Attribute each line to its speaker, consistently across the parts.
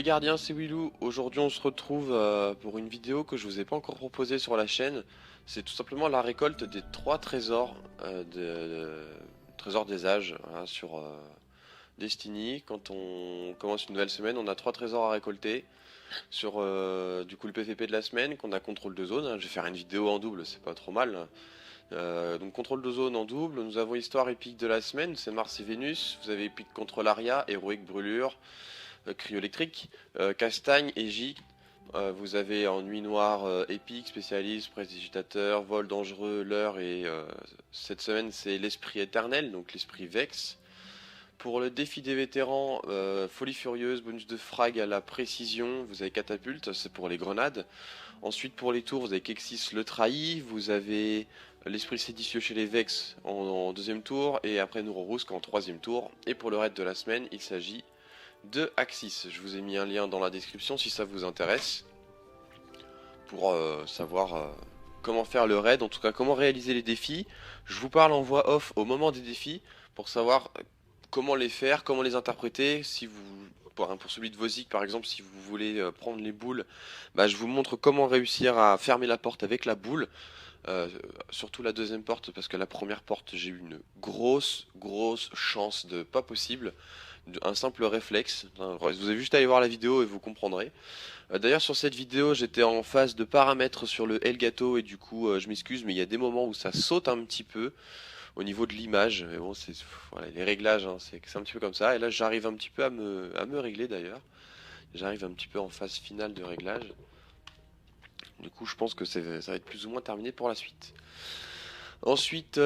Speaker 1: gardiens, c'est Willou. Aujourd'hui, on se retrouve pour une vidéo que je vous ai pas encore proposée sur la chaîne. C'est tout simplement la récolte des 3 trésors, trésors des âges, hein, sur Destiny. Quand on commence une nouvelle semaine, on a 3 trésors à récolter sur du coup le PVP de la semaine, qu'on a contrôle de zone, hein. Je vais faire une vidéo en double, c'est pas trop mal, hein. Donc contrôle de zone en double. Nous avons histoire épique de la semaine, c'est Mars et Vénus. Vous avez épique contre l'Aria, héroïque brûlure, cryoélectrique, castagne et J. Vous avez en nuit noire épique, spécialiste, prestidigitateur, vol dangereux, leurre et cette semaine c'est l'esprit éternel, donc l'esprit Vex. Pour le défi des vétérans, folie furieuse, bonus de frag à la précision, vous avez catapulte, c'est pour les grenades. Ensuite pour les tours, vous avez Kexis le trahi, vous avez l'esprit séditieux chez les Vex en deuxième tour, et après Nourousk en troisième tour. Et pour le raid de la semaine, il s'agit de Axis. Je vous ai mis un lien dans la description si ça vous intéresse, pour savoir comment faire le raid, en tout cas comment réaliser les défis. Je vous parle en voix off au moment des défis, pour savoir comment les faire, comment les interpréter. Si vous, pour celui de Vozik par exemple, si vous voulez prendre les boules, bah, je vous montre comment réussir à fermer la porte avec la boule. Euh, Surtout la deuxième porte, parce que la première porte j'ai eu une grosse chance de pas possible, un simple réflexe. Vous avez juste à aller voir la vidéo et vous comprendrez. D'ailleurs sur cette vidéo j'étais en phase de paramètres sur le Elgato et du coup je m'excuse, mais il y a des moments où ça saute un petit peu au niveau de l'image. Mais bon, c'est voilà, les réglages, hein, c'est un petit peu comme ça. Et là j'arrive un petit peu à me régler d'ailleurs. J'arrive un petit peu en phase finale de réglage. Du coup je pense que ça va être plus ou moins terminé pour la suite. Ensuite,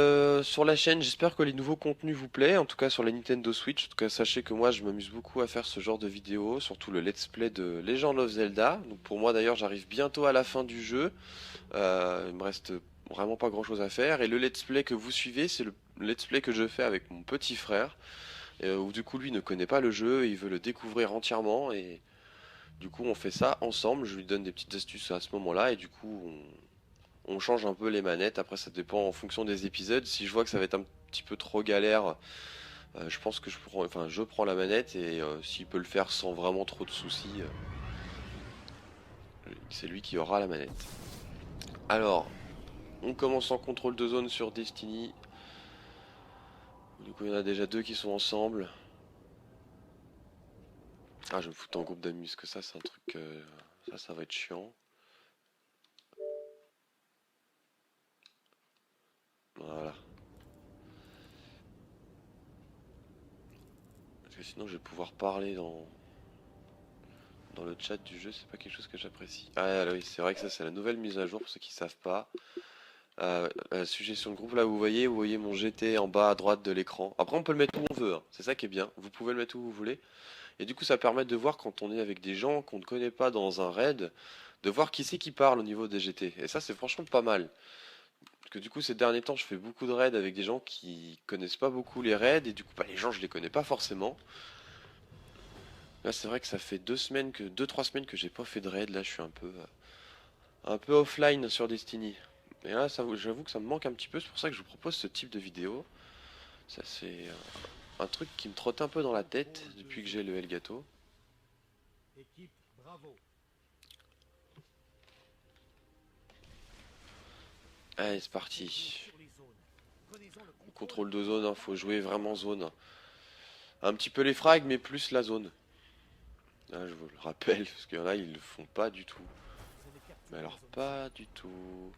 Speaker 1: sur la chaîne, j'espère que les nouveaux contenus vous plaisent, en tout cas sur la Nintendo Switch. En tout cas, sachez que moi, je m'amuse beaucoup à faire ce genre de vidéos, surtout le let's play de Legend of Zelda. Donc pour moi, d'ailleurs, j'arrive bientôt à la fin du jeu. Il me reste vraiment pas grand-chose à faire. Et le let's play que vous suivez, c'est le let's play que je fais avec mon petit frère, où du coup, lui ne connaît pas le jeu, il veut le découvrir entièrement. Et du coup, on fait ça ensemble. Je lui donne des petites astuces à ce moment-là, et du coup, on change un peu les manettes. Après, ça dépend en fonction des épisodes. Si je vois que ça va être un petit peu trop galère, je pense que je prends la manette, et s'il peut le faire sans vraiment trop de soucis, c'est lui qui aura la manette. Alors, on commence en contrôle de zone sur Destiny. Du coup, il y en a déjà 2 qui sont ensemble. Ah, je vais me foutre en groupe d'amis parce que ça, c'est un truc. Ça va être chiant. Voilà. Parce que sinon, je vais pouvoir parler dans le chat du jeu. C'est pas quelque chose que j'apprécie. Ah, oui, c'est vrai que ça, c'est la nouvelle mise à jour pour ceux qui savent pas. Suggestion de groupe, là vous voyez mon GT en bas à droite de l'écran. Après on peut le mettre où on veut, hein. C'est ça qui est bien, vous pouvez le mettre où vous voulez. Et du coup ça permet de voir quand on est avec des gens qu'on ne connaît pas dans un raid, de voir qui c'est qui parle au niveau des GT. Et ça c'est franchement pas mal. Parce que du coup ces derniers temps je fais beaucoup de raids avec des gens qui connaissent pas beaucoup les raids, et du coup bah, les gens je les connais pas forcément. Là c'est vrai que ça fait 2-3 semaines que j'ai pas fait de raid, là je suis un peu offline sur Destiny. Et là j'avoue que ça me manque un petit peu, c'est pour ça que je vous propose ce type de vidéo. Ça c'est un truc qui me trotte un peu dans la tête depuis que j'ai le Elgato.
Speaker 2: Équipe, bravo.
Speaker 1: Allez, c'est
Speaker 2: Attention
Speaker 1: parti.
Speaker 2: sur les zones. Prenez-en le contrôle.
Speaker 1: Contrôle de zone, hein, faut jouer vraiment zone. Un petit peu les frags, mais plus la zone. Ah, je vous le rappelle, parce qu'il y en a, ils le font pas du tout.
Speaker 2: Vous allez
Speaker 1: Mais
Speaker 2: capturer la
Speaker 1: alors,
Speaker 2: zone C.
Speaker 1: pas du tout.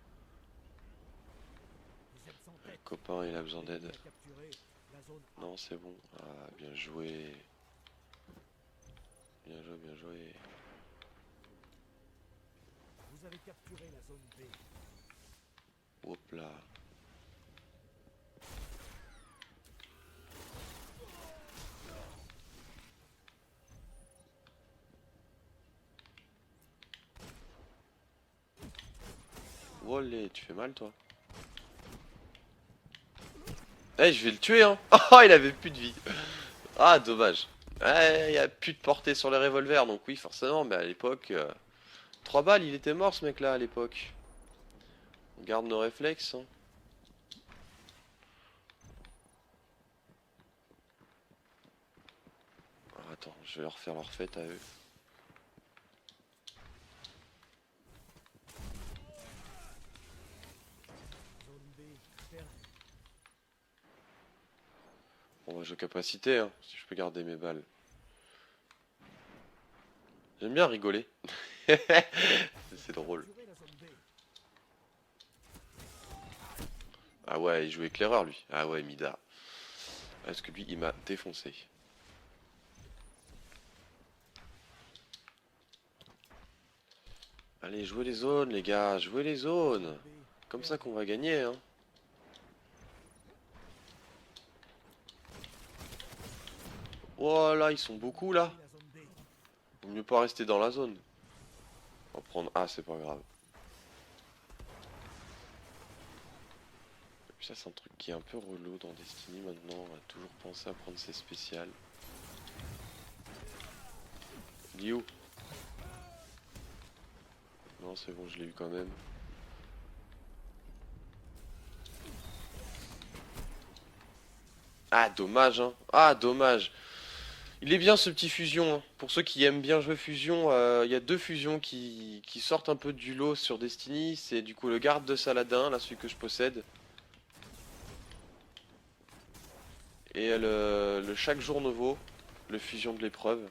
Speaker 2: Vous êtes en
Speaker 1: Le
Speaker 2: tête.
Speaker 1: copain, il a besoin
Speaker 2: L'ennemi
Speaker 1: d'aide.
Speaker 2: a capturé la zone A.
Speaker 1: Non, c'est bon. Ah, bien joué. Bien joué, bien joué.
Speaker 2: Vous avez capturé la zone B.
Speaker 1: Hop là. Wolé, tu fais mal, toi. Eh, je vais le tuer, hein. Oh, il avait plus de vie. Ah, dommage. Il y a plus de portée sur les revolvers, donc oui, forcément, mais à l'époque, 3 balles, il était mort ce mec-là à l'époque. On garde nos réflexes, hein. Alors, attends, je vais leur faire leur fête à eux. On va jouer capacité, hein, si je peux garder mes balles. J'aime bien rigoler. C'est drôle.
Speaker 2: Capturez la zone B.
Speaker 1: Ah ouais, il joue éclaireur lui. Ah ouais, Mida. Parce que lui, il m'a défoncé. Allez, jouez les zones, les gars. Jouez les zones.
Speaker 2: B.
Speaker 1: Comme ça qu'on va gagner, hein. Oh là, ils sont beaucoup là.
Speaker 2: La zone D.
Speaker 1: Vaut mieux pas rester dans la zone. On va prendre A, c'est pas grave. Et puis ça, c'est un truc qui est un peu relou dans Destiny maintenant. On va toujours penser à prendre ses spéciales. Il est où? Non, c'est bon, je l'ai eu quand même. Ah, dommage, hein. Ah, dommage. Il est bien ce petit fusion, hein. Pour ceux qui aiment bien jouer fusion, il y a deux fusions qui sortent un peu du lot sur Destiny. C'est du coup le garde de Saladin, là celui que je possède. Et le chaque jour nouveau, le fusion de l'épreuve.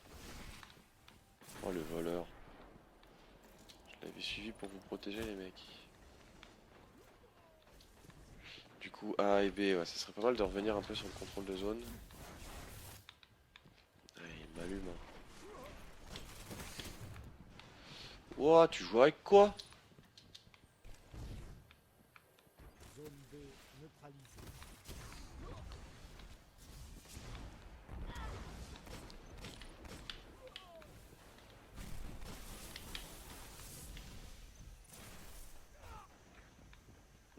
Speaker 1: Oh le voleur. Je l'avais suivi pour vous protéger les mecs. Du coup A et B, ouais, ça serait pas mal de revenir un peu sur le contrôle de zone. Ah, il m'allume. Hein. Ouah, tu joues avec quoi?
Speaker 2: Zone B neutralisée.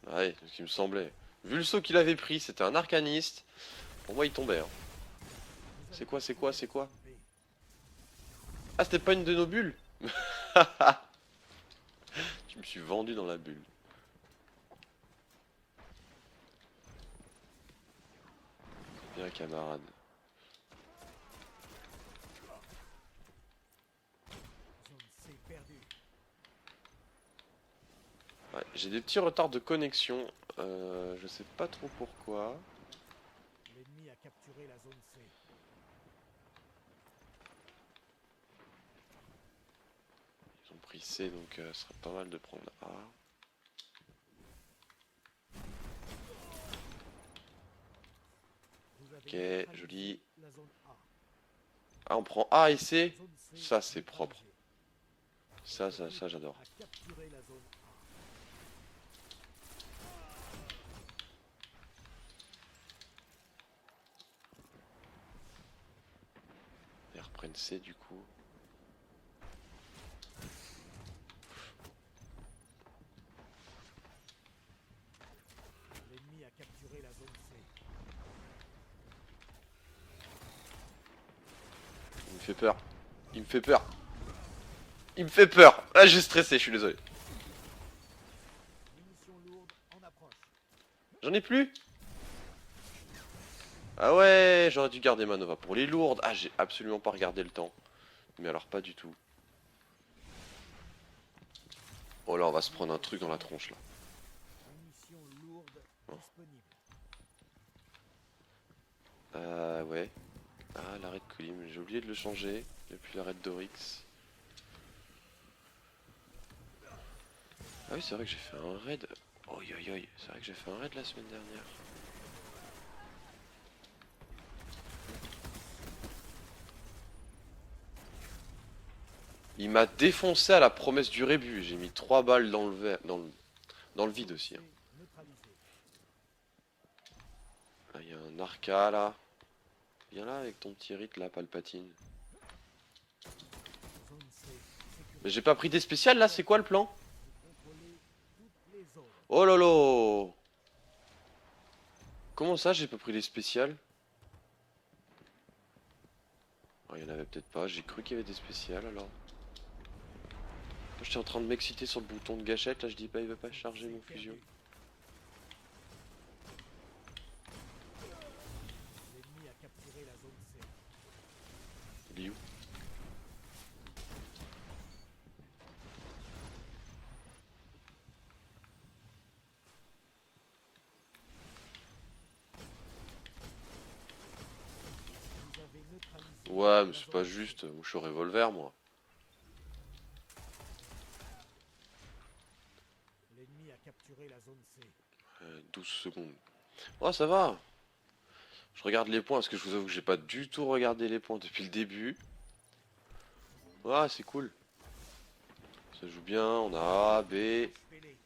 Speaker 1: Ouais, c'est ce qui me semblait. Vu le saut qu'il avait pris, c'était un arcaniste. Pour moi, il tombait. Hein.
Speaker 2: Vous
Speaker 1: C'est
Speaker 2: avez
Speaker 1: quoi, c'est quoi, c'est
Speaker 2: capturé la
Speaker 1: quoi?
Speaker 2: zone B.
Speaker 1: Ah, c'était pas une de nos bulles? Je me suis vendu dans la bulle. Bien, camarade.
Speaker 2: Zone C perdue.
Speaker 1: Ouais, j'ai des petits retards de connexion. Je sais pas trop pourquoi.
Speaker 2: L'ennemi a capturé la zone C.
Speaker 1: Ils ont pris C, donc ce serait pas mal de prendre A.
Speaker 2: Vous avez
Speaker 1: Ok,
Speaker 2: neutralisé
Speaker 1: joli.
Speaker 2: la zone A.
Speaker 1: Ah, on prend A et C.
Speaker 2: Zone C
Speaker 1: Ça, c'est propre.
Speaker 2: neutralisée.
Speaker 1: Ça, j'adore.
Speaker 2: A capturé la zone A.
Speaker 1: Ils reprennent C, du coup.
Speaker 2: L'ennemi a capturé la zone C.
Speaker 1: Il me fait peur. Il me fait peur. Il me fait peur. Ah, j'ai stressé, je suis désolé.
Speaker 2: Munitions lourdes en approche.
Speaker 1: J'en ai plus. Ah ouais, j'aurais dû garder ma Nova pour les lourdes. Ah, j'ai absolument pas regardé le temps. Mais alors pas du tout. Oh là, on va se prendre un truc dans la tronche là.
Speaker 2: Munitions lourdes
Speaker 1: Oh.
Speaker 2: disponibles.
Speaker 1: Ouais. Ah, l'arrêt de Colim, j'ai oublié de le changer depuis l'arrêt de Dorix. Ah oui, c'est vrai que j'ai fait un raid. Oh yo yo, c'est vrai que j'ai fait un raid la semaine dernière. Il m'a défoncé à la promesse du rébut. J'ai mis 3 balles dans le verre, dans le vide aussi. Hein.
Speaker 2: Neutralisé.
Speaker 1: Ah, il y a un arca là. Viens là avec ton petit rite là, Palpatine.
Speaker 2: Zone C sécurisée.
Speaker 1: Mais j'ai pas pris des spéciales là, c'est quoi le plan?
Speaker 2: Vous contrôlez toutes les zones.
Speaker 1: Oh lolo! Comment ça j'ai pas pris les spéciales? Oh, il y en avait peut-être pas, j'ai cru qu'il y avait des spéciales alors. J'étais en train de m'exciter sur le bouton de gâchette, là je dis pas il va pas charger mon fusion.
Speaker 2: L'ennemi a capturé la zone C.
Speaker 1: Il est où? Ouais, mais c'est pas juste. Moi, je suis au revolver, moi.
Speaker 2: L'ennemi a capturé la zone C.
Speaker 1: 12 secondes. Ouais, ça va. Je regarde les points, parce que je vous avoue que j'ai pas du tout regardé les points depuis le début. Ouais, c'est cool. Ça joue bien, on a A, B.
Speaker 2: Expellé.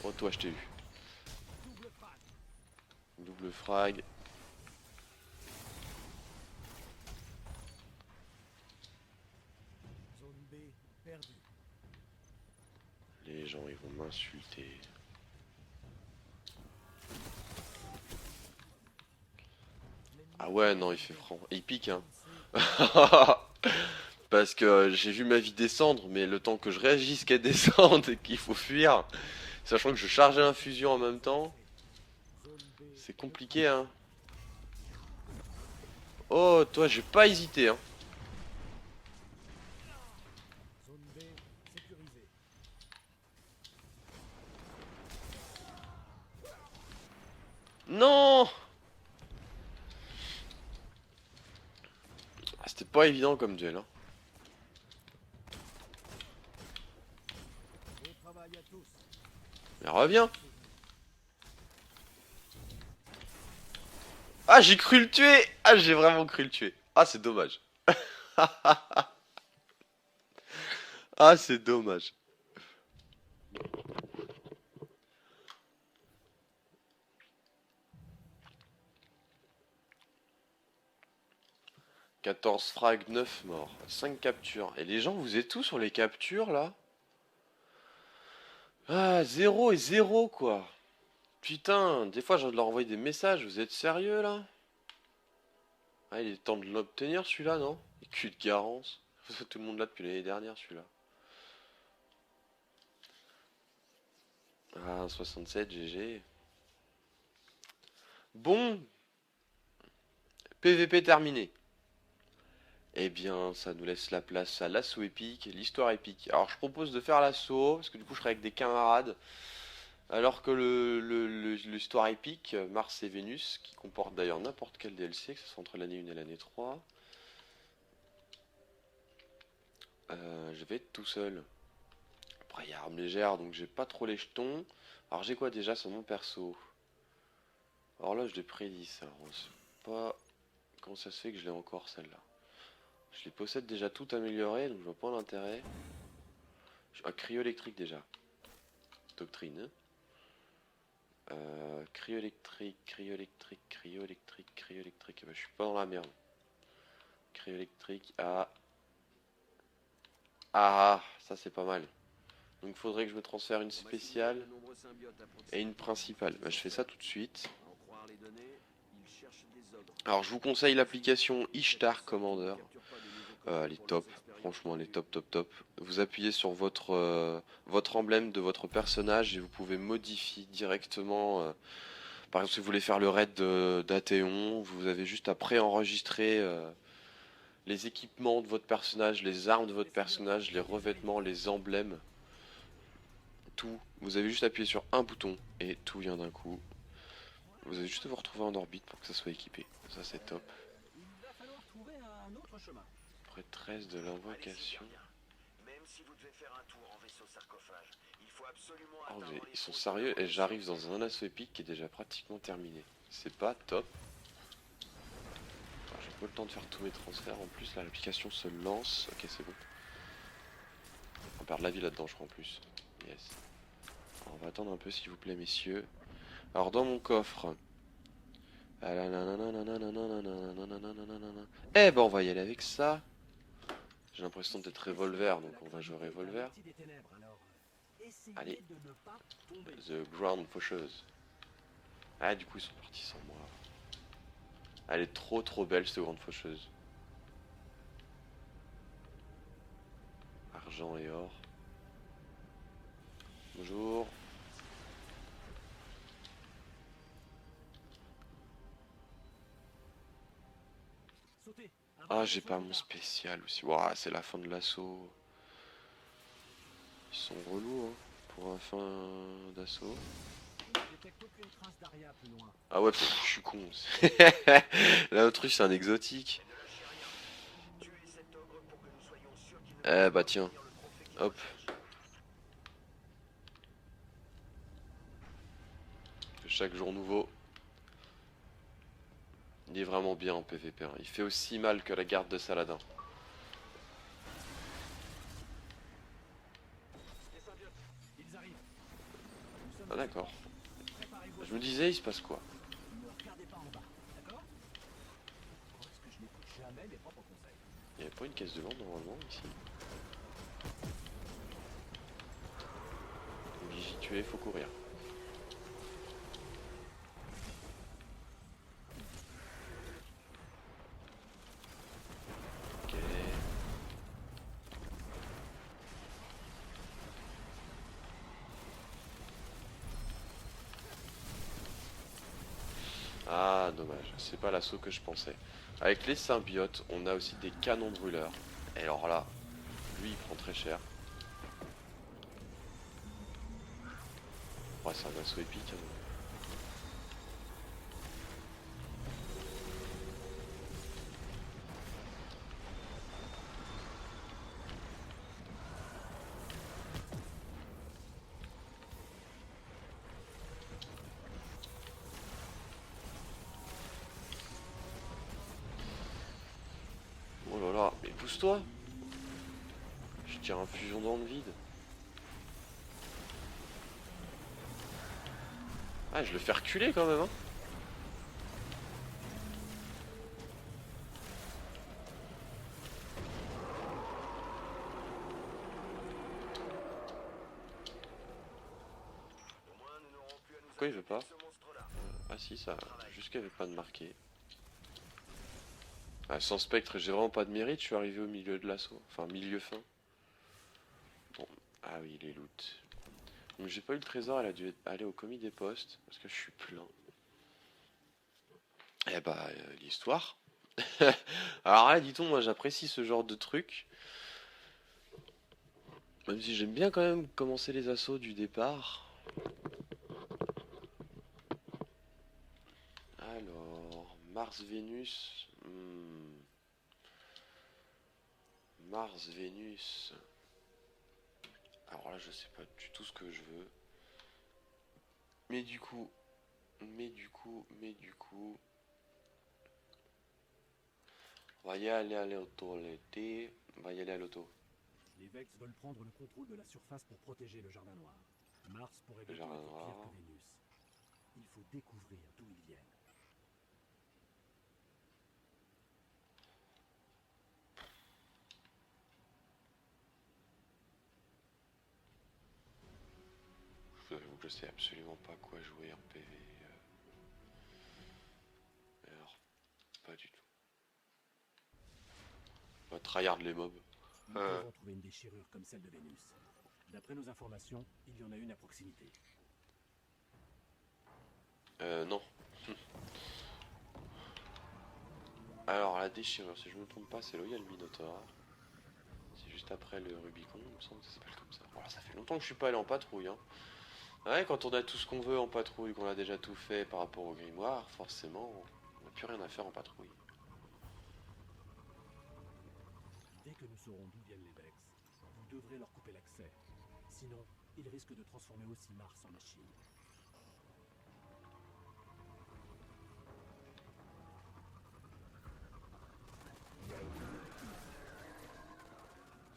Speaker 1: Oh, toi, je t'ai eu.
Speaker 2: Double frag.
Speaker 1: Double frag.
Speaker 2: Zone B perdue.
Speaker 1: Les gens, ils vont m'insulter. Ah ouais, non, il fait franc. Il pique, hein. Parce que j'ai vu ma vie descendre, mais le temps que je réagisse qu'elle descende et qu'il faut fuir, sachant que je chargeais l'infusion en même temps, c'est compliqué, hein. Oh, toi, j'ai pas hésité, hein.
Speaker 2: Zone B sécurisée.
Speaker 1: Non! Ah, c'était pas évident comme duel, hein.
Speaker 2: Bon travail à tous.
Speaker 1: Mais reviens! Ah, j'ai cru le tuer! Ah, j'ai vraiment cru le tuer. Ah, c'est dommage. Ah, c'est dommage. « 14 frags, 9 morts, 5 captures. » Et les gens, vous êtes tous sur les captures, là? Ah, 0 et 0, quoi. Putain, des fois, je leur envoie des messages. Vous êtes sérieux, là? Ah, il est temps de l'obtenir, celui-là, non? Il cul de carence. Tout le monde là depuis l'année dernière, celui-là. Ah, 67, GG. Bon, PVP terminé. Eh bien, ça nous laisse la place à l'assaut épique, l'histoire épique. Alors, je propose de faire l'assaut, parce que du coup, je serai avec des camarades. Alors que l'histoire épique, Mars et Vénus, qui comporte d'ailleurs n'importe quel DLC, que ce soit entre l'année 1 et l'année 3, je vais être tout seul. Après, il y a arme légère, donc j'ai pas trop les jetons. Alors, j'ai quoi déjà sur mon perso? Horloge de prédis, alors on sait pas comment ça se fait que je l'ai encore celle-là. Je les possède déjà toutes améliorées, donc je vois pas l'intérêt. Ah, cryo électrique déjà. Doctrine. Cryo électrique, cryo électrique, cryo électrique, cryo électrique. Bah, je suis pas dans la merde. Cryo électrique. Ah. Ah, ça c'est pas mal. Donc il faudrait que je me transfère une spéciale et une principale. Bah, je fais ça tout de suite. Alors je vous conseille l'application Ishtar Commander. Elle est top. Franchement, elle est top, top, top. Vous appuyez sur votre emblème de votre personnage et vous pouvez modifier directement. Par exemple, si vous voulez faire le raid d'Athéon, vous avez juste à préenregistrer les équipements de votre personnage, les armes de votre personnage, les revêtements, les emblèmes. Tout. Vous avez juste appuyé sur un bouton et tout vient d'un coup. Vous avez juste à vous retrouver en orbite pour que ça soit équipé. Ça, c'est top.
Speaker 3: Il va falloir trouver un autre chemin.
Speaker 1: Près 13 de l'invocation.
Speaker 4: Même si vous devez faire un tour en vaisseau sarcophage, il faut absolument
Speaker 1: Oh,
Speaker 4: atteindre les
Speaker 1: ils sont
Speaker 4: côtes
Speaker 1: sérieux
Speaker 4: de la
Speaker 1: et j'arrive dans un assaut épique qui est déjà pratiquement terminé. C'est pas top. Alors, j'ai pas le temps de faire tous mes transferts en plus. Là, l'application se lance. Ok, c'est bon. On perd de la vie là-dedans, je crois en plus. Yes. Alors, on va attendre un peu, s'il vous plaît, messieurs. Alors, dans mon coffre. Eh ben, on va y aller avec ça. J'ai l'impression d'être revolver, donc on va jouer revolver. Allez. The Ground Faucheuse. Ah, du coup, ils sont partis sans moi. Elle est trop trop belle, cette grande faucheuse. Argent et or. Bonjour. Ah, j'ai pas mon spécial aussi. Ouah, c'est la fin de l'assaut. Ils sont relous, hein, pour un fin d'assaut.
Speaker 3: détecte aucune trace d'Aria plus loin.
Speaker 1: Ah ouais, pff, je suis con. L'autruche, c'est un exotique.
Speaker 4: Ne lâchez rien. Tuez cet ogre pour que nous soyons sûrs qu'il ne
Speaker 1: Eh
Speaker 4: puisse
Speaker 1: bah
Speaker 4: pas
Speaker 1: tiens,
Speaker 4: obtenir le trophée qu'il
Speaker 1: hop.
Speaker 4: recherche.
Speaker 1: Chaque jour nouveau. Il est vraiment bien en PVP. Hein. Il fait aussi mal que la garde de Saladin.
Speaker 3: Les symbiotes, ils arrivent. Nous sommes
Speaker 1: Ah d'accord.
Speaker 3: préparez-vous.
Speaker 1: Je me disais, il se passe quoi?
Speaker 3: Ne regardez pas en bas, d'accord? Pourquoi est-ce que je n'écoute jamais mes propres conseils?
Speaker 1: Il n'y avait pas une caisse de vente normalement ici. Vigie tué, faut courir. Ok. Ah dommage, c'est pas l'assaut que je pensais. Avec les symbiotes, on a aussi des canons brûleurs. Et alors là, lui il prend très cher. Ouais, c'est un assaut épique. Hein. Oh là là, mais pousse-toi! Je tire un fusion dans le vide. Ah, je le fais reculer quand même, hein!
Speaker 4: Au moins, nous n'aurons plus à nous
Speaker 1: Pourquoi il veut
Speaker 4: occuper
Speaker 1: pas?
Speaker 4: de ce monstre-là.
Speaker 1: Ah si, ça. Juste qu'il n'y avait pas de marqué. Ah, sans spectre, j'ai vraiment pas de mérite, je suis arrivé au milieu de l'assaut. Enfin, milieu fin. Bon. Ah oui, les loots. Donc j'ai pas eu le trésor, elle a dû aller au commis des postes, parce que je suis plein. Eh bah, l'histoire. Alors là, dit-on, moi j'apprécie ce genre de truc. Même si j'aime bien quand même commencer les assauts du départ. Alors, Mars-Vénus. Mars-Vénus. Alors là, je sais pas du tout ce que je veux. Mais du coup. On va y aller à l'auto l'été. On va y aller à l'auto.
Speaker 3: Les Vex veulent prendre le contrôle de la surface pour protéger le Jardin Noir. Mars pourrait
Speaker 1: Le
Speaker 3: bientôt
Speaker 1: Jardin
Speaker 3: être pire
Speaker 1: Noir.
Speaker 3: que Vénus. Il faut découvrir d'où ils viennent.
Speaker 1: Je vous avoue que je sais absolument pas quoi jouer en PV. Alors, pas du tout. On va tryhard les mobs.
Speaker 3: Nous devons trouver une déchirure comme celle de Vénus. D'après nos informations, il y en a une à proximité.
Speaker 1: Non. Alors, la déchirure, si je me trompe pas, c'est là où il y a le Minotaur. C'est juste après le Rubicon, il me semble que ça s'appelle comme ça. Voilà, ça fait longtemps que je suis pas allé en patrouille. Hein. Ouais, quand on a tout ce qu'on veut en patrouille, qu'on a déjà tout fait par rapport au grimoire, forcément, on n'a plus rien à faire en patrouille.
Speaker 3: Dès que nous saurons d'où viennent les Vex, vous devrez leur couper l'accès. Sinon, ils risquent de transformer aussi Mars en machine.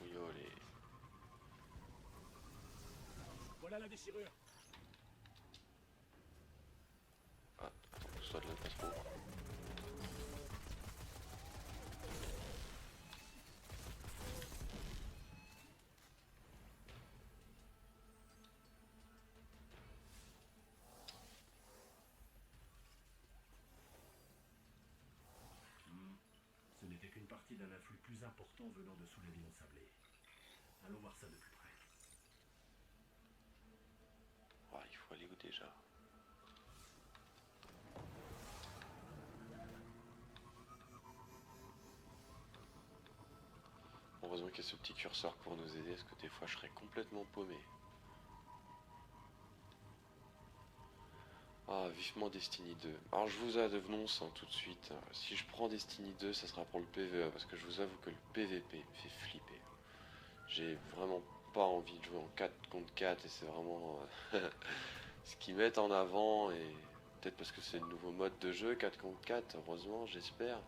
Speaker 1: Oui, olé.
Speaker 3: Voilà la déchirure.
Speaker 1: Ah, attends, soit de là, pas trop.
Speaker 3: Ce n'était qu'une partie d'un afflux plus important venant de sous les lignes sablées. Allons voir ça de plus près.
Speaker 1: Ah, il faut aller où déjà? Heureusement qu'il y a ce petit curseur pour nous aider, parce que des fois je serais complètement paumé. Ah, vivement Destiny 2. Alors je vous annonce tout de suite, si je prends Destiny 2, ça sera pour le PvE, parce que je vous avoue que le PvP me fait flipper. J'ai vraiment pas envie de jouer en 4 contre 4 et c'est vraiment ce qu'ils mettent en avant et peut-être parce que c'est le nouveau mode de jeu 4 contre 4, heureusement, j'espère.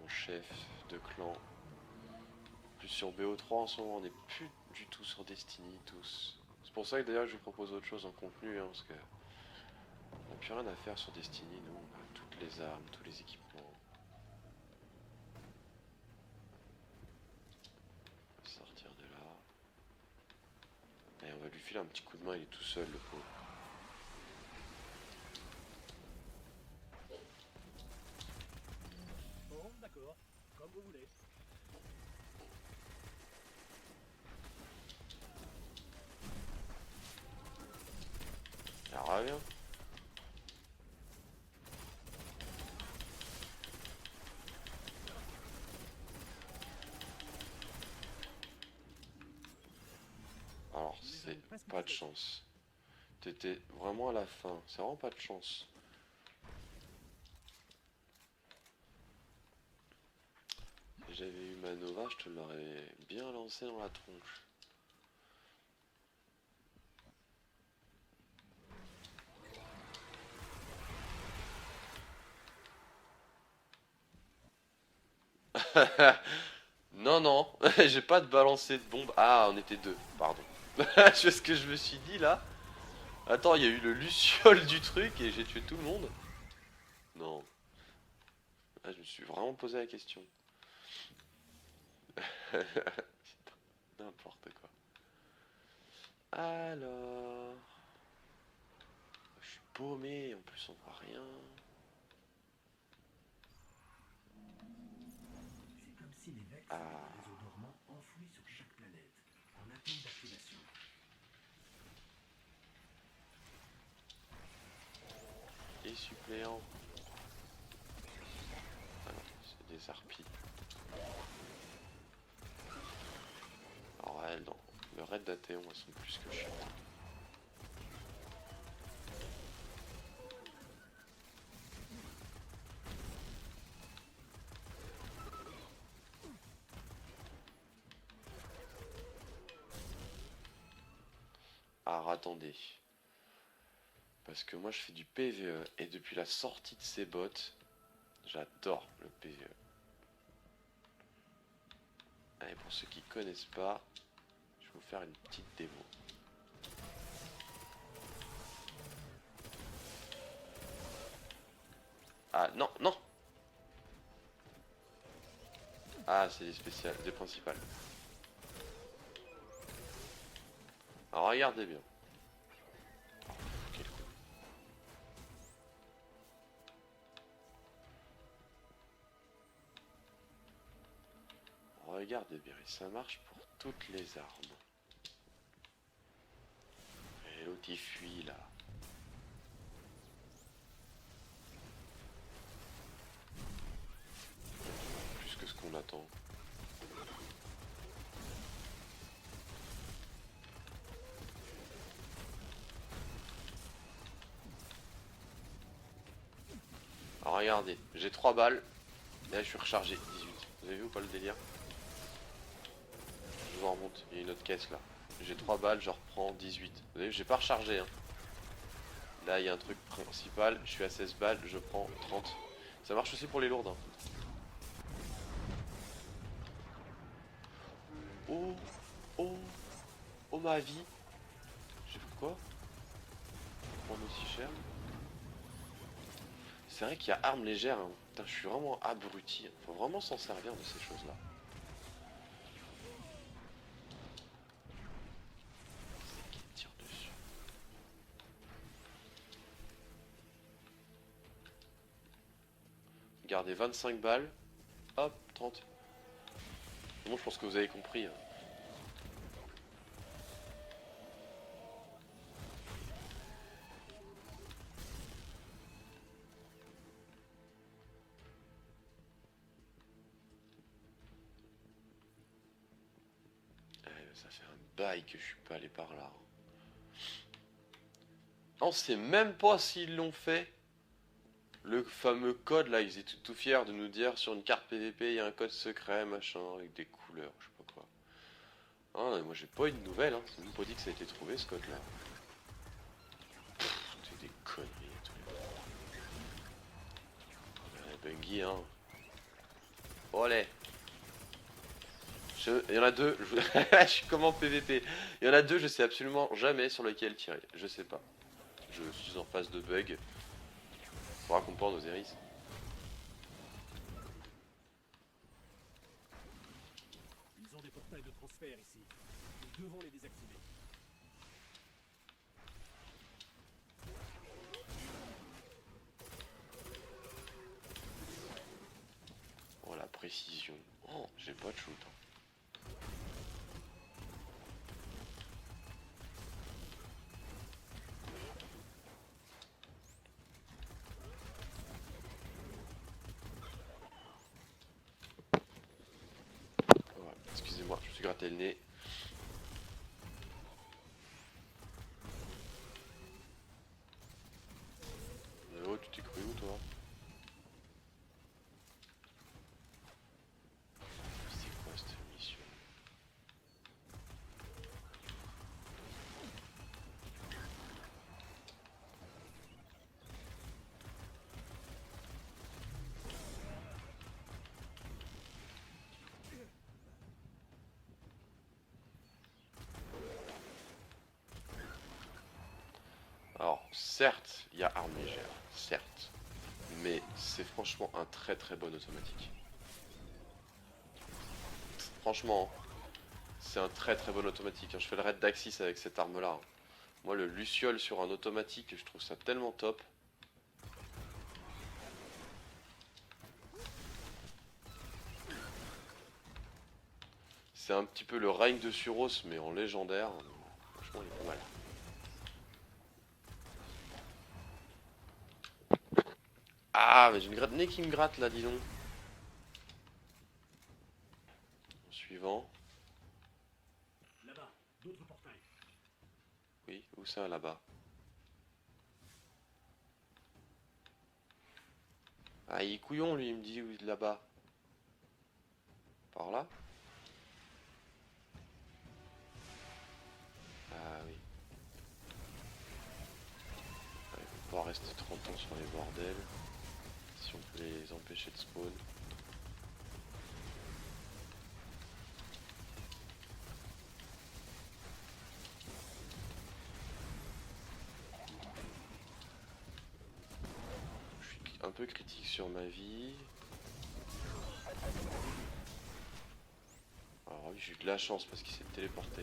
Speaker 1: Mon chef de clan. Plus sur BO3 en ce moment, on n'est plus du tout sur Destiny tous. C'est pour ça que d'ailleurs je vous propose autre chose en contenu, parce que on n'a plus rien à faire sur Destiny, nous on a toutes les armes, tous les équipements. On va sortir de là. Et on va lui filer un petit coup de main, il est tout seul le pauvre.
Speaker 3: Bon, d'accord. Comme vous voulez.
Speaker 1: Alors rien. Alors c'est pas de chance. T'étais vraiment à la fin, c'est vraiment pas de chance. Si j'avais eu ma Nova, je te l'aurais bien lancé dans la tronche. Non, non, j'ai pas de balancé de bombe. Ah, on était deux, pardon. Je sais ce que je me suis dit là. Attends, il y a eu le luciole du truc et j'ai tué tout le monde. Non. Ah, je me suis vraiment posé la question. N'importe quoi. Alors... Je suis paumé, en plus on voit rien.
Speaker 3: C'est comme si les Vex
Speaker 1: Ah.
Speaker 3: avaient un réseau dormant enfoui sur chaque planète, en attente d'activation.
Speaker 1: Et suppléant. Ah non, c'est des harpies. Alors elles, dans le raid d'Athéon, elles sont plus que chiantes. Alors attendez. Parce que moi je fais du PvE et depuis la sortie de ces bots, j'adore le PvE. Allez, pour ceux qui connaissent pas, je vais vous faire une petite démo. Ah non, non. Ah, c'est des spéciales, des principales. Alors regardez bien. Quel coup. Regardez bien, et ça marche pour toutes les armes. Et l'autre il fuit là. Plus que ce qu'on attend. Alors regardez, j'ai 3 balles. Et là je suis rechargé, 18. Vous avez vu ou pas le délire? Je vous en remonte, il y a une autre caisse là. J'ai 3 balles, je reprends 18. Vous avez vu, j'ai pas rechargé. Hein. Là il y a un truc principal, je suis à 16 balles, je prends 30. Ça marche aussi pour les lourdes. Hein. Oh, oh, oh ma vie. J'ai fait quoi? Prendre aussi cher. C'est vrai qu'il y a armes légères. Hein. Putain, je suis vraiment abruti. Faut vraiment s'en servir de ces choses-là. C'est qui tire dessus? Gardez 25 balles. Hop, 30. Bon, je pense que vous avez compris. Hein. Ça fait un bail que je suis pas allé par là. On sait même pas s'ils l'ont fait. Le fameux code là, ils étaient tout fiers de nous dire sur une carte PVP il y a un code secret, machin, avec des couleurs, je sais pas quoi. Ah, moi j'ai pas eu de nouvelles, hein. C'est même pas dit que ça a été trouvé ce code là. C'est des conneries et tout. Bungie, hein. Oh, allez. Il y en a deux, je suis comme en PVP. Il y en a deux, je sais absolument jamais sur lequel tirer. Je sais pas. Je suis en phase de bug. Faudra comprendre Osiris.
Speaker 3: Ils ont des portails de transfert ici. Nous devons les désactiver.
Speaker 1: Oh la précision. Oh, j'ai pas de shoot. Hein. Voilà. Excusez-moi, je me suis gratté le nez. Oh, tu t'es cru où toi? C'est quoi cette mission? Alors, certes, il y a arme légère, certes. Mais c'est franchement un très très bon automatique. Franchement, c'est un très très bon automatique. Je fais le raid d'Axis avec cette arme là. Moi le Luciole sur un automatique, je trouve ça tellement top. C'est un petit peu le règne de Suros mais en légendaire. Franchement il est pas mal. Ah mais j'ai une gratte de nez qui me gratte là dis donc. Suivant.
Speaker 3: Là-bas, d'autres portails.
Speaker 1: Oui, où ça là-bas? Ah il est couillon lui, il me dit oui, là-bas. Par là? Ah oui. Ouais, il faut pas rester 30 ans sur les bordels. Si on peut les empêcher de spawn. Je suis un peu critique sur ma vie. Alors oui, j'ai eu de la chance parce qu'il s'est téléporté.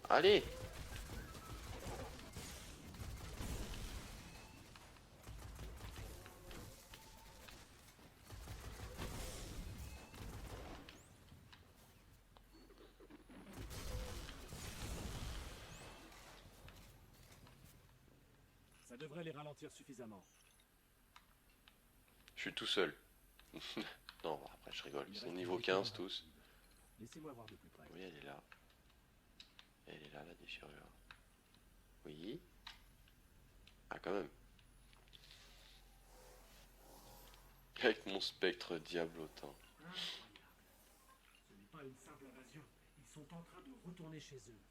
Speaker 1: Allez!
Speaker 3: Ça devrait les ralentir suffisamment.
Speaker 1: Je suis tout seul. Non, après je rigole. Ils sont niveau 15 tous.
Speaker 3: Laissez-moi voir de plus près.
Speaker 1: Oui, elle est là. Elle est là, la déchirure. Oui. Ah, quand même. Avec mon spectre diablotin.
Speaker 3: Ce n'est pas une simple invasion. Ils sont en train de retourner chez eux.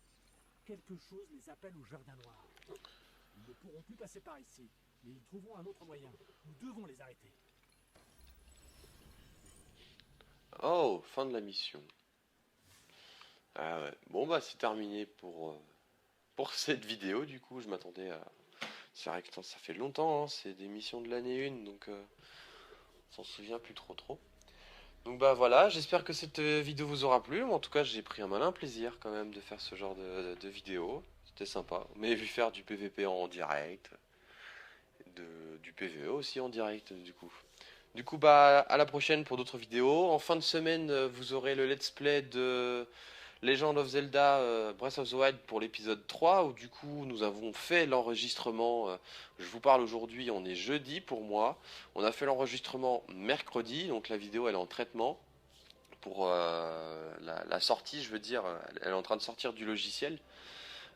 Speaker 3: Quelque chose les appelle au jardin noir. Ils ne pourront plus passer par ici, mais ils trouveront un autre moyen. Nous devons les arrêter.
Speaker 1: Oh, fin de la mission. Ah ouais. Bon bah c'est terminé pour cette vidéo du coup. Je m'attendais à... C'est vrai que ça fait longtemps, hein, c'est des missions de l'année 1, donc on s'en souvient plus trop. Donc bah voilà, j'espère que cette vidéo vous aura plu. En tout cas j'ai pris un malin plaisir quand même de faire ce genre de vidéo. C'était sympa. Mais vu faire du PVP en direct, du PVE aussi en direct du coup. Du coup bah à la prochaine pour d'autres vidéos. En fin de semaine vous aurez le let's play de Legend of Zelda Breath of the Wild pour l'épisode 3 où du coup nous avons fait l'enregistrement. Je vous parle aujourd'hui, on est jeudi pour moi. On a fait l'enregistrement mercredi, donc la vidéo elle est en traitement pour la sortie, je veux dire, elle est en train de sortir du logiciel.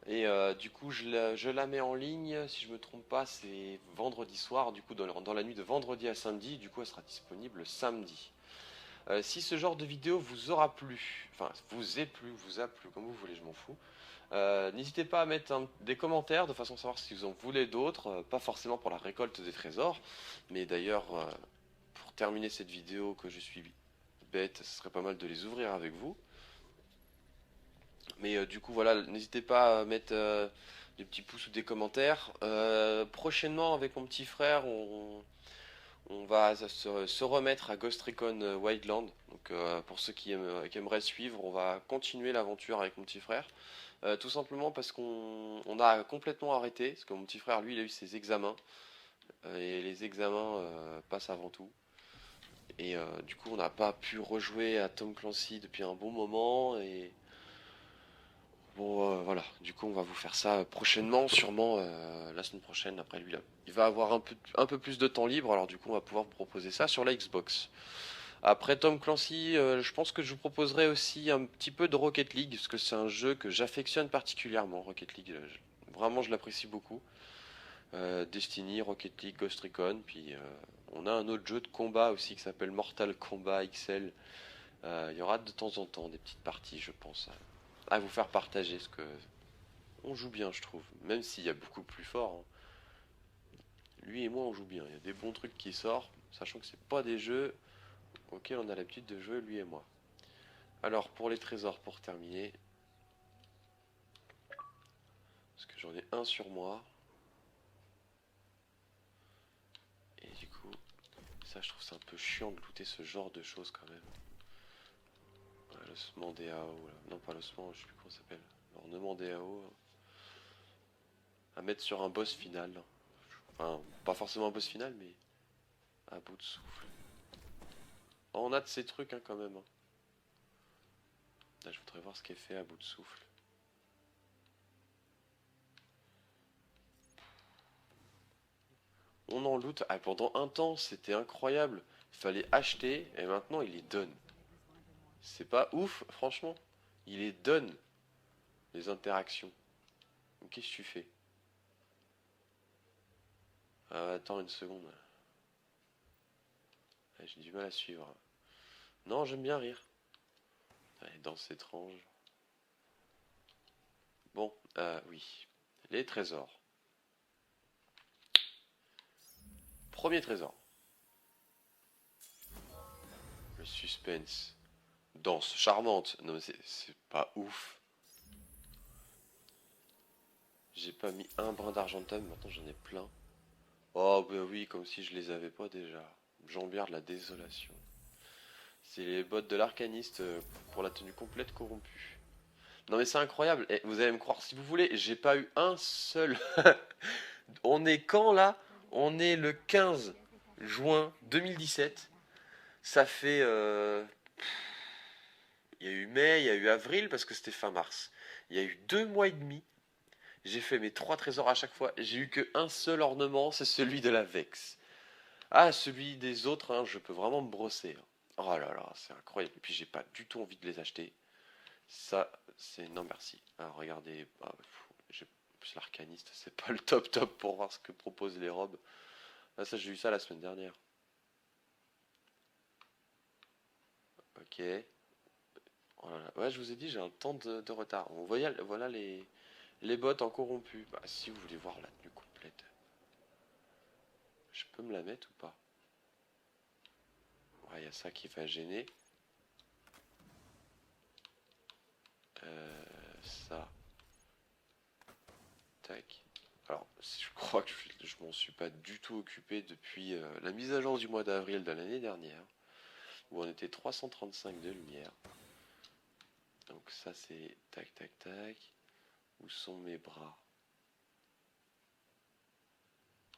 Speaker 1: Et du coup je la mets en ligne, si je me trompe pas, c'est vendredi soir, du coup dans la nuit de vendredi à samedi, du coup elle sera disponible samedi. Si ce genre de vidéo vous aura plu, enfin vous a plu, comme vous voulez, je m'en fous. N'hésitez pas à mettre des commentaires de façon à savoir si vous en voulez d'autres, pas forcément pour la récolte des trésors, mais d'ailleurs pour terminer cette vidéo que je suis bête, ce serait pas mal de les ouvrir avec vous. Mais du coup voilà, n'hésitez pas à mettre des petits pouces ou des commentaires. Prochainement avec mon petit frère, on va se remettre à Ghost Recon Wildland. Donc pour ceux qui aimeraient suivre, on va continuer l'aventure avec mon petit frère. Tout simplement parce qu'on a complètement arrêté, parce que mon petit frère lui il a eu ses examens. Et les examens passent avant tout. Et du coup on n'a pas pu rejouer à Tom Clancy depuis un bon moment. Et bon voilà, du coup on va vous faire ça prochainement, sûrement la semaine prochaine. Après lui là, il va avoir un peu plus de temps libre, alors du coup on va pouvoir vous proposer ça sur la Xbox. Après Tom Clancy, je pense que je vous proposerai aussi un petit peu de Rocket League, parce que c'est un jeu que j'affectionne particulièrement. Rocket League, vraiment je l'apprécie beaucoup. Destiny, Rocket League, Ghost Recon, puis on a un autre jeu de combat aussi qui s'appelle Mortal Kombat XL. Il y aura de temps en temps des petites parties, je pense, à vous faire partager, parce que on joue bien, je trouve, même s'il y a beaucoup plus fort. Hein. Lui et moi, on joue bien. Il y a des bons trucs qui sortent, sachant que c'est pas des jeux auxquels on a l'habitude de jouer, lui et moi. Alors, pour les trésors, pour terminer, parce que j'en ai un sur moi. Et du coup, ça, je trouve c'est un peu chiant de looter ce genre de choses quand même. Ouais, l'ossement DAO, là. Non, pas l'ossement, je sais plus comment ça s'appelle. L'ornement DAO. À mettre sur un boss final. Enfin, pas forcément un boss final, mais à bout de souffle. Oh, on a de ces trucs hein, quand même. Hein. Là, je voudrais voir ce qui est fait à bout de souffle. On en loot. Ah, pendant un temps, c'était incroyable. Il fallait acheter et maintenant il les donne. C'est pas ouf, franchement. Il les donne, les interactions. Donc, qu'est-ce que tu fais? Ah, attends une seconde. Ah, j'ai du mal à suivre. Non, j'aime bien rire. Allez, danse étrange. Bon, oui. Les trésors. Premier trésor. Le suspense. Danse charmante. Non, mais c'est pas ouf. J'ai pas mis un brin d'argentum, maintenant j'en ai plein. Oh, bah oui, comme si je les avais pas déjà. Jambière de la désolation. C'est les bottes de l'arcaniste pour la tenue complète corrompue. Non, mais c'est incroyable. Et vous allez me croire si vous voulez, j'ai pas eu un seul. On est quand là? On est le 15 juin 2017. Ça fait. Il y a eu mai, il y a eu avril parce que c'était fin mars. Il y a eu 2 mois et demi. J'ai fait mes 3 trésors à chaque fois. J'ai eu qu'un seul ornement, c'est celui de la Vex. Ah, celui des autres, hein, je peux vraiment me brosser. Hein. Oh là là, c'est incroyable. Et puis j'ai pas du tout envie de les acheter. Ça, c'est non merci. Ah, regardez, l'arcaniste, c'est pas le top top pour voir ce que proposent les robes. Ah, ça, j'ai eu ça la semaine dernière. Ok. Oh là là. Ouais, je vous ai dit, j'ai un temps de retard. Vous voyez, voilà les bottes en corrompu. Bah, si vous voulez voir la tenue complète, je peux me la mettre ou pas? Ouais, il y a ça qui va gêner. Ça. Tac. Alors, je crois que je m'en suis pas du tout occupé depuis la mise à jour du mois d'avril de l'année dernière, où on était 335 de lumière. Donc ça c'est tac tac tac. Où sont mes bras?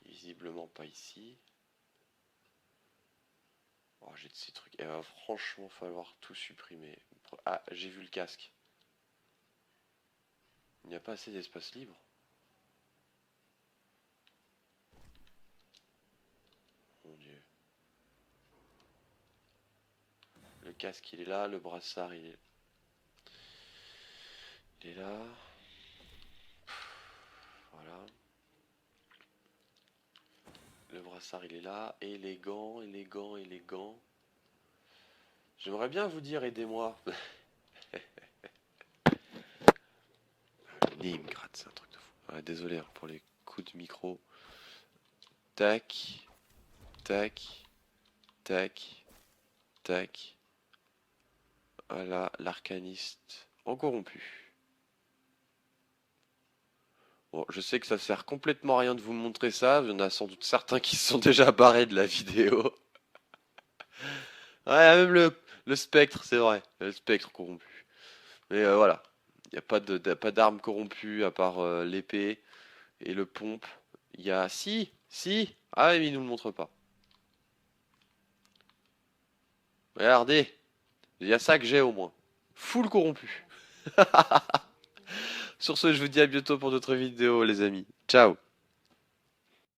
Speaker 1: Visiblement pas ici. Oh, j'ai de ces trucs. Il va franchement falloir tout supprimer. Ah, j'ai vu le casque. Il n'y a pas assez d'espace libre. Mon Dieu. Le casque il est là, le brassard il est là. Voilà. Le brassard il est là. Et les gants, et les gants, et les gants. J'aimerais bien vous dire aidez-moi. Le nez il me gratte, c'est un truc de fou. Ouais, désolé hein, pour les coups de micro. Tac. Tac. Tac. Tac. Voilà, l'arcaniste en corrompu. Bon, je sais que ça sert complètement à rien de vous montrer ça. Il y en a sans doute certains qui se sont déjà barrés de la vidéo. Ouais, même le spectre, c'est vrai. Le spectre corrompu. Mais voilà. Il n'y a pas d'arme corrompue à part l'épée et le pompe. Il y a... Si! Si! Ah, mais il nous le montre pas. Regardez! Il y a ça que j'ai au moins. Full corrompu. Sur ce, je vous dis à bientôt pour d'autres vidéos, les amis. Ciao!